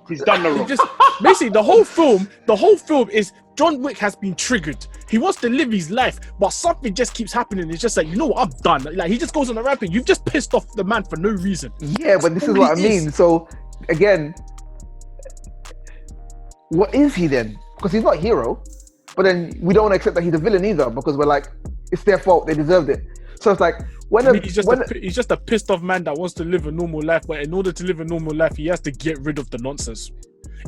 He's done no wrong. Basically, the whole film is John Wick has been triggered. He wants to live his life, but something just keeps happening. It's just like, you know what, I'm done. Like, he just goes on a rampage. You've just pissed off the man for no reason. Yeah, but this is what I mean. So, again, what is he then? Because he's not a hero, but then we don't accept that he's a villain either, because we're like, it's their fault, they deserved it. So it's like, he's just a pissed off man that wants to live a normal life, but in order to live a normal life, he has to get rid of the nonsense.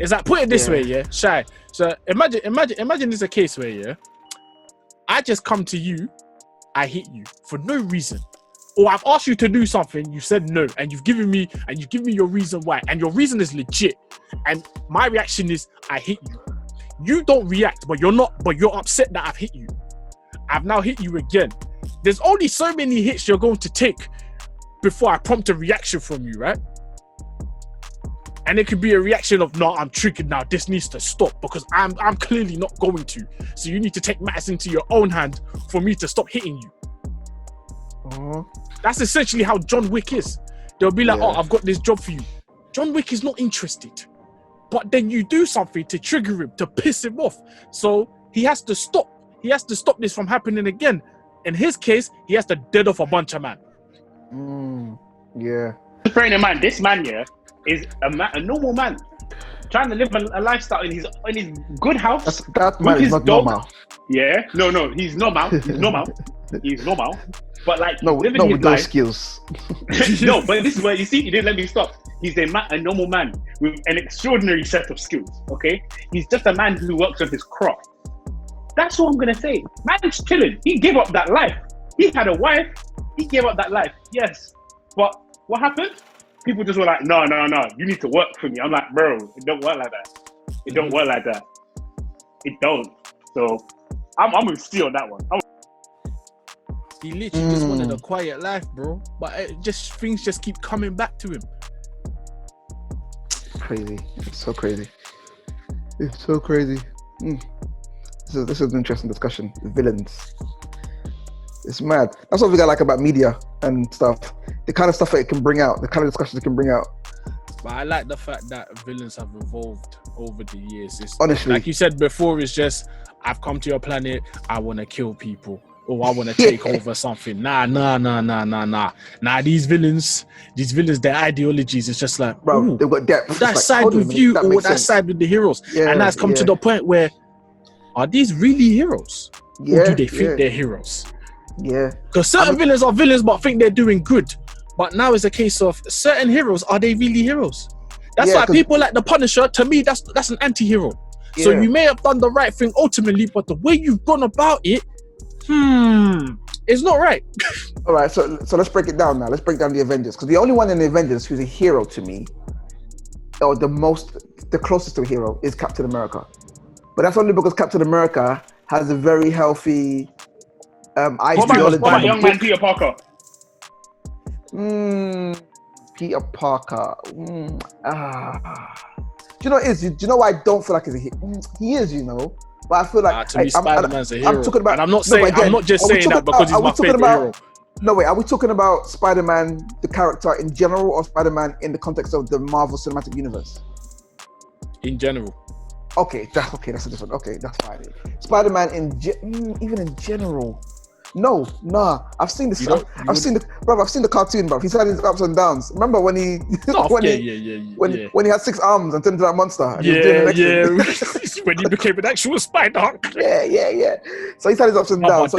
It's like, put it this way, yeah, Shy. So imagine it's a case where, yeah, I just come to you, I hit you for no reason. Or I've asked you to do something, you said no, and you've given me your reason why, and your reason is legit. And my reaction is, I hit you. You don't react, but you're upset that I've hit you. I've now hit you again. There's only so many hits you're going to take before I prompt a reaction from you, right? And it could be a reaction of, no, I'm triggered now. This needs to stop because I'm clearly not going to. So you need to take matters into your own hand for me to stop hitting you. That's essentially how John Wick is. They'll be like, oh, I've got this job for you. John Wick is not interested. But then you do something to trigger him, to piss him off. So he has to stop. He has to stop this from happening again. In his case, he has to dead off a bunch of man. Yeah. Bearing in mind, this man here is a normal man trying to live a lifestyle in his good house. That man is not normal. Yeah, no, he's normal. He's normal. But like, no, living his with life, those skills. No, but this is where you see, you didn't let me stop. He's a normal man with an extraordinary set of skills. Okay, he's just a man who works on his craft. That's what I'm gonna say. Man's chilling. He gave up that life. He had a wife. He gave up that life. Yes, but what happened? People just were like, no, you need to work for me. I'm like, bro, it don't work like that. It don't work like that. It don't. So I'm with Cee on that one. He literally just wanted a quiet life, bro. But things just keep coming back to him. Crazy. It's so crazy. It's so crazy. This is an interesting discussion. Villains. It's mad. That's what we got like about media and stuff. The kind of stuff that it can bring out, the kind of discussions it can bring out. But I like the fact that villains have evolved over the years. Honestly, like you said before, it's just, I've come to your planet, I want to kill people. Or I want to take over something. Nah. These villains, their ideologies, it's just like, bro, they've got depth. That side with you or that side with the heroes. Yeah, and that's come to the point where, are these really heroes? Or do they think they're heroes? Yeah. Because certain villains are villains but think they're doing good. But now it's a case of certain heroes, are they really heroes? That's why people like the Punisher, to me, that's an anti-hero. Yeah. So you may have done the right thing ultimately, but the way you've gone about it It's not right. All right, so let's break it down now. Let's break down the Avengers, because the only one in the Avengers who's a hero to me, or the closest to a hero, is Captain America. But that's only because Captain America has a very healthy ideology. What about young man Peter Parker? Peter Parker. Do you know what it is? Do you know why I don't feel like he's a hero? He is, you know. But I feel like to me, Spider-Man's a hero. I'm talking about, and I'm not saying I'm not just saying that because he's my favorite hero. No, wait. Are we talking about Spider-Man, the character in general, or Spider-Man in the context of the Marvel Cinematic Universe? In general. Okay, that's a different. Okay, that's fine. Spider-Man even in general. No, nah. I've seen this. I've seen the cartoon, bro. He's had his ups and downs. Remember when he when he had 6 arms and turned into that monster? When he became an actual spider. Yeah. So he's had his ups and downs.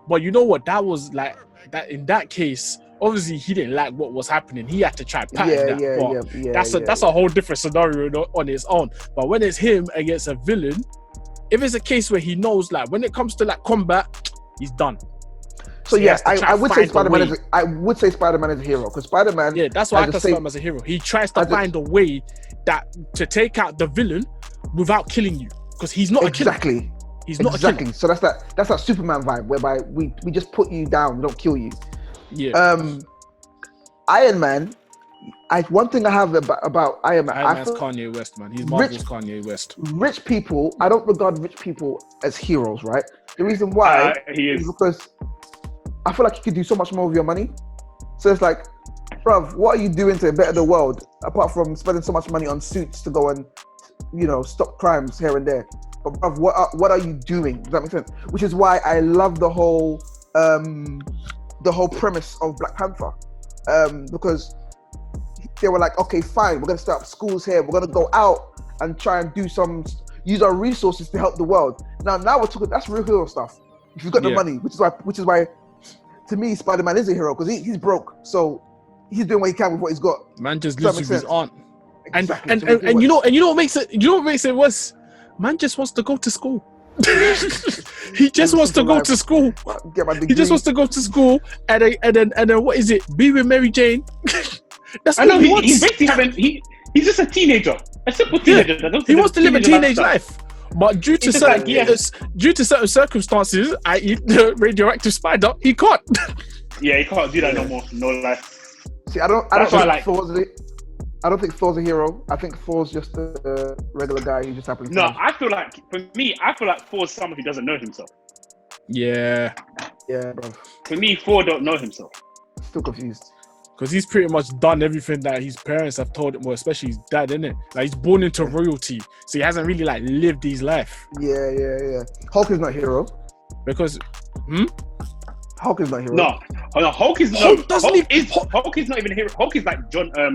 But you know what? That was like that. In that case, obviously he didn't like what was happening. He had to try pattern that. That's a whole different scenario on its own. But when it's him against a villain, if it's a case where he knows, like, when it comes to like combat, he's done. So yes, I would say Spider-Man is. I would say Spider-Man is a hero, because Spider-Man. Yeah, that's why I classify him as a hero. He tries to find a way to take out the villain without killing you, because he's not a killer. He's not a killer. So that's that Superman vibe, whereby we just put you down, we don't kill you. Yeah. Iron Man. One thing I have about Iron Man. Iron Man's Kanye West, man. He's Marvel's Kanye West. Rich people. I don't regard rich people as heroes, right? The reason why is because I feel like you could do so much more with your money. So it's like, bruv, what are you doing to better the world apart from spending so much money on suits to go and, stop crimes here and there? But bruv, what are you doing? Does that make sense? Which is why I love the whole premise of Black Panther, because they were like, okay, fine, we're gonna start up schools here. We're gonna go out and try and use our resources to help the world. Now we're talking. That's real hero stuff. If you've got the money, which is why, to me, Spider-Man is a hero, because he's broke, so he's doing what he can with what he's got. Man just lives with his aunt. Exactly. And you know what makes it worse? Man just wants to go to school. He just wants to go to school. Get my degree. He just wants to go to school and then what is it? Be with Mary Jane. That's what he wants. He's basically he's just a teenager. A simple teenager. He wants to live a teenage life. But due to certain circumstances, i.e. the radioactive spider, he can't. Yeah, he can't do that no more. No life. See, I don't think Thor's a hero. I think Thor's just a regular guy who just happens. No, I feel like Thor's someone who doesn't know himself. Yeah, bro. For me, Thor don't know himself. Still confused. Because he's pretty much done everything that his parents have told him, well, especially his dad, innit? Like, he's born into royalty, so he hasn't really, like, lived his life. Yeah. Hulk is not a hero. Because, Hulk is not a hero. No, Hulk is not even a hero. Hulk is like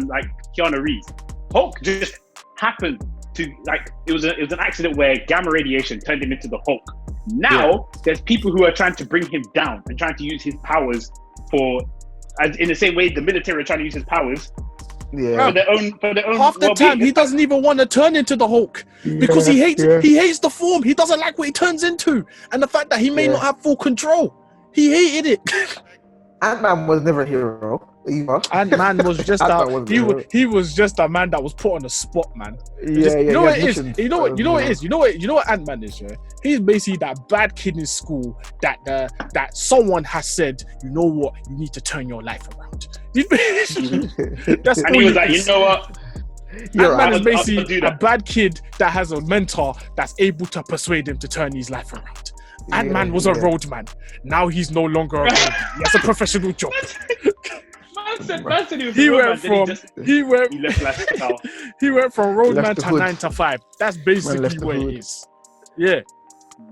like Keanu Reeves. Hulk just happened to, like, it was an accident where gamma radiation turned him into the Hulk. Now, there's people who are trying to bring him down and trying to use his powers in the same way the military are trying to use his powers for their own half the time he doesn't even want to turn into the Hulk because he hates the form. He doesn't like what he turns into, and the fact that he may not have full control. He hated it. Ant-Man was never a hero either. Ant-Man was just he was just a man that was put on the spot, man. You know what it is? You know what Ant-Man is, yeah? He's basically that bad kid in school that someone has said, you know what, you need to turn your life around. That's and he was like, you know what? Ant-Man is basically a bad kid that has a mentor that's able to persuade him to turn his life around. Ant-Man was a roadman. Now he's no longer a roadman. He has a professional job. He went from roadman to 9 to 5. That's basically what it is. Yeah.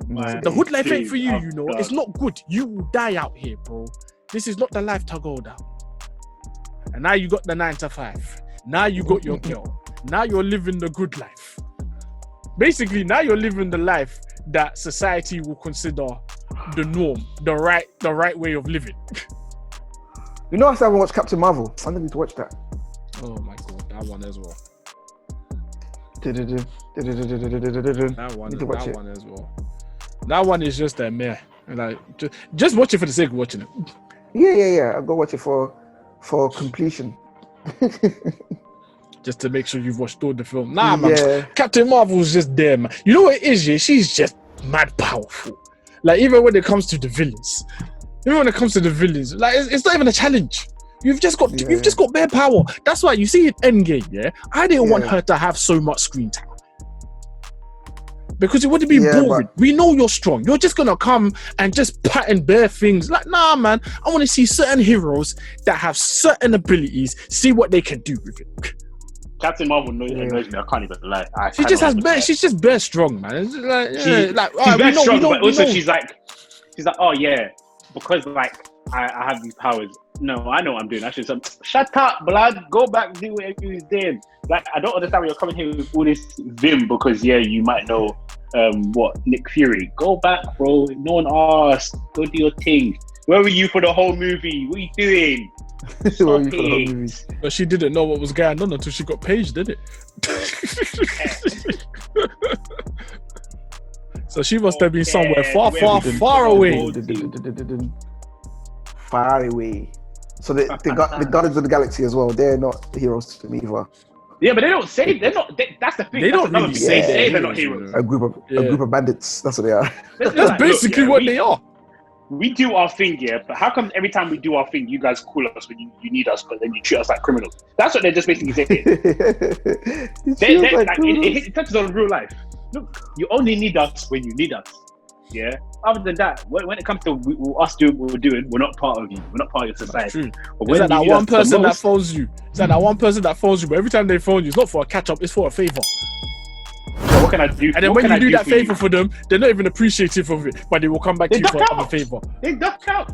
The hood life ain't for you, you know. It's not good. You will die out here, bro. This is not the life to go down. And now you got the 9 to 5. Now you got your girl. Now you're living the good life. Basically, now you're living the life that society will consider the norm, the right way of living. You know, I still haven't watched Captain Marvel. I need to watch that. Oh my god, that one as well. That one as well. That one is just a meh. Like, just watch it for the sake of watching it. Yeah. I'll go watch it for completion. Just to make sure you've watched all the film. Nah, man. Captain Marvel's just there, man. You know what it is, yeah? She's just mad powerful. Like, even when it comes to the villains. Like, it's not even a challenge. You've just got bare power. That's why you see in Endgame, yeah? I didn't want her to have so much screen time. Because it would be boring. We know you're strong. You're just gonna come and just pattern bare things. Like, nah, man. I want to see certain heroes that have certain abilities, see what they can do with it. Captain Marvel annoys me. I can't even lie. She's just bare strong, man. It's like, she's bare strong, but also she's like, oh yeah, because like I have these powers. No, I know what I'm doing. I should say, shut up, blood. Go back, do whatever you're doing. Like, I don't understand why you're coming here with all this vim because you might know Nick Fury. Go back, bro. No one asked. Go do your thing. Where were you for the whole movie? What are you doing? But she didn't know what was going on until she got paged, did it? So she must have been somewhere far away. Far away. So they got the Guardians of the Galaxy as well. They're not heroes to me either. Yeah, but they don't say they're not. That's the thing. They don't really say they're not heroes. A group of bandits. That's what they are. That's basically what they are. We do our thing, but how come every time we do our thing, you guys call us when you need us, but then you treat us like criminals? That's what they're just basically saying. It touches on real life. Look, you only need us when you need us. Yeah. Other than that, when it comes to us doing what we're doing, we're not part of you. We're not part of your society. Is that one person that phones you? But every time they phone you, it's not for a catch up, it's for a favor. So what can I do? And then when you do that favor for them, they're not even appreciative of it, but they will come back to you for another favor. They duck out.